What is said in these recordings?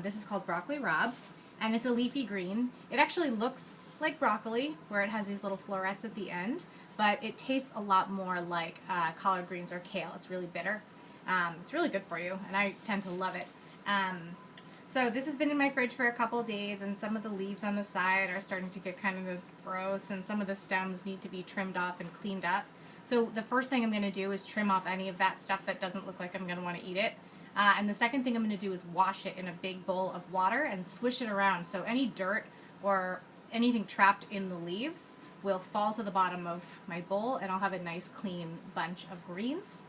This is called broccoli rabe, and it's a leafy green. It actually looks like broccoli, where it has these little florets at the end, but it tastes a lot more like collard greens or kale. It's really bitter. It's really good for you, and I tend to love it. So this has been in my fridge for a couple days, and some of the leaves on the side are starting to get kind of gross, and some of the stems need to be trimmed off and cleaned up. So the first thing I'm going to do is trim off any of that stuff that doesn't look like I'm going to want to eat it. And the second thing I'm going to do is wash it in a big bowl of water and swish it around so any dirt or anything trapped in the leaves will fall to the bottom of my bowl, and I'll have a nice clean bunch of greens.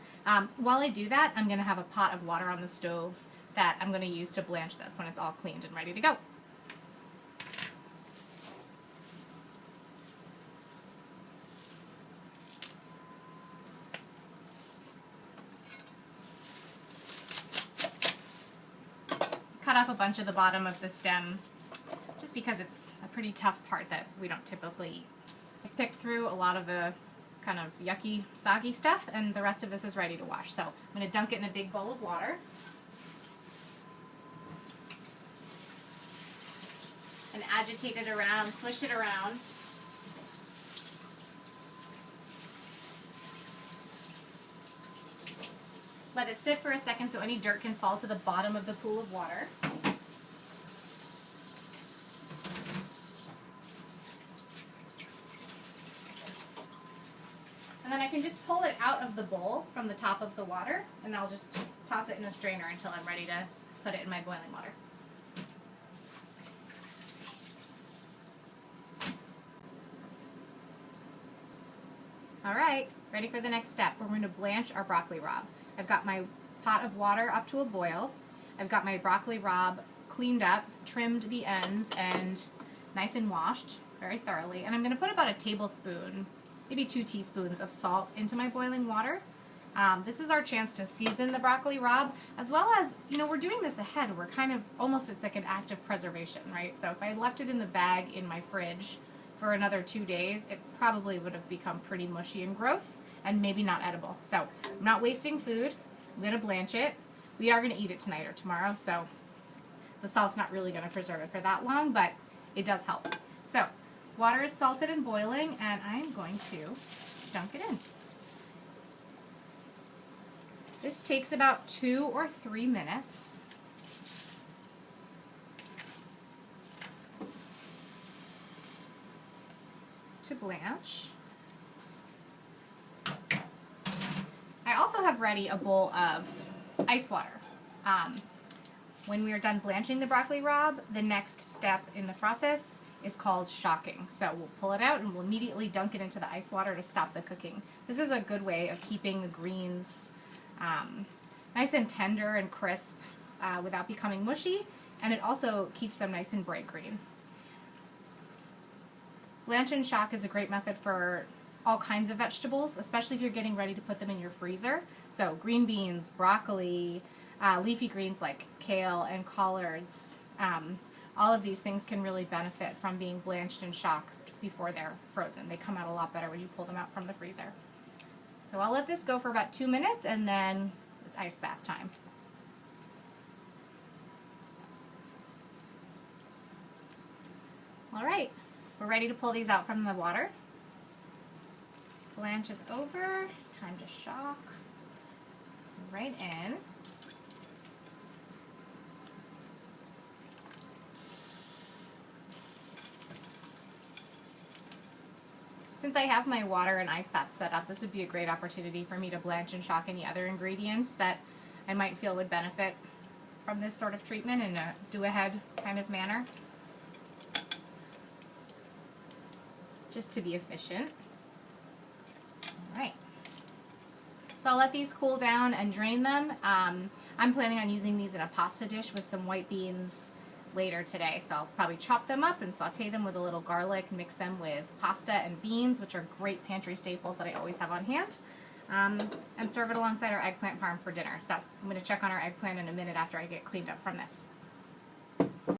While I do that, I'm going to have a pot of water on the stove that I'm going to use to blanch this when it's all cleaned and ready to go. Cut off a bunch of the bottom of the stem just because it's a pretty tough part that we don't typically eat. I've picked through a lot of the kind of yucky, soggy stuff, and the rest of this is ready to wash. So I'm going to dunk it in a big bowl of water. And agitate it around, swish it around. Let it sit for a second so any dirt can fall to the bottom of the pool of water. And then I can just pull it out of the bowl from the top of the water, and I'll just toss it in a strainer until I'm ready to put it in my boiling water. All right, ready for the next step. We're going to blanch our broccoli rabe. I've got my pot of water up to a boil. I've got my broccoli rabe cleaned up, trimmed the ends, and nice and washed very thoroughly. And I'm going to put about a tablespoon, maybe 2 teaspoons of salt into my boiling water. This is our chance to season the broccoli rabe, as well as, we're doing this ahead. We're kind of, almost it's like an act of preservation, right? So if I left it in the bag in my fridge for another 2 days, it probably would have become pretty mushy and gross and maybe not edible. So I'm not wasting food. I'm going to blanch it. We are going to eat it tonight or tomorrow, so the salt's not really going to preserve it for that long, but it does help. So water is salted and boiling, and I'm going to dunk it in. This takes about 2 or 3 minutes. To blanch. I also have ready a bowl of ice water. When we are done blanching the broccoli rabe, the next step in the process is called shocking. So we'll pull it out and we'll immediately dunk it into the ice water to stop the cooking. This is a good way of keeping the greens nice and tender and crisp without becoming mushy, and it also keeps them nice and bright green. Blanch and shock is a great method for all kinds of vegetables, especially if you're getting ready to put them in your freezer. So green beans, broccoli, leafy greens like kale and collards, all of these things can really benefit from being blanched and shocked before they're frozen. They come out a lot better when you pull them out from the freezer. So I'll let this go for about 2 minutes, and then it's ice bath time. All right. We're ready to pull these out from the water. Blanch is over. Time to shock. Right in. Since I have my water and ice bath set up, this would be a great opportunity for me to blanch and shock any other ingredients that I might feel would benefit from this sort of treatment in a do-ahead kind of manner. Just to be efficient. All right. So I'll let these cool down and drain them. I'm planning on using these in a pasta dish with some white beans later today. So I'll probably chop them up and saute them with a little garlic, mix them with pasta and beans, which are great pantry staples that I always have on hand, and serve it alongside our eggplant parm for dinner. So I'm going to check on our eggplant in a minute after I get cleaned up from this.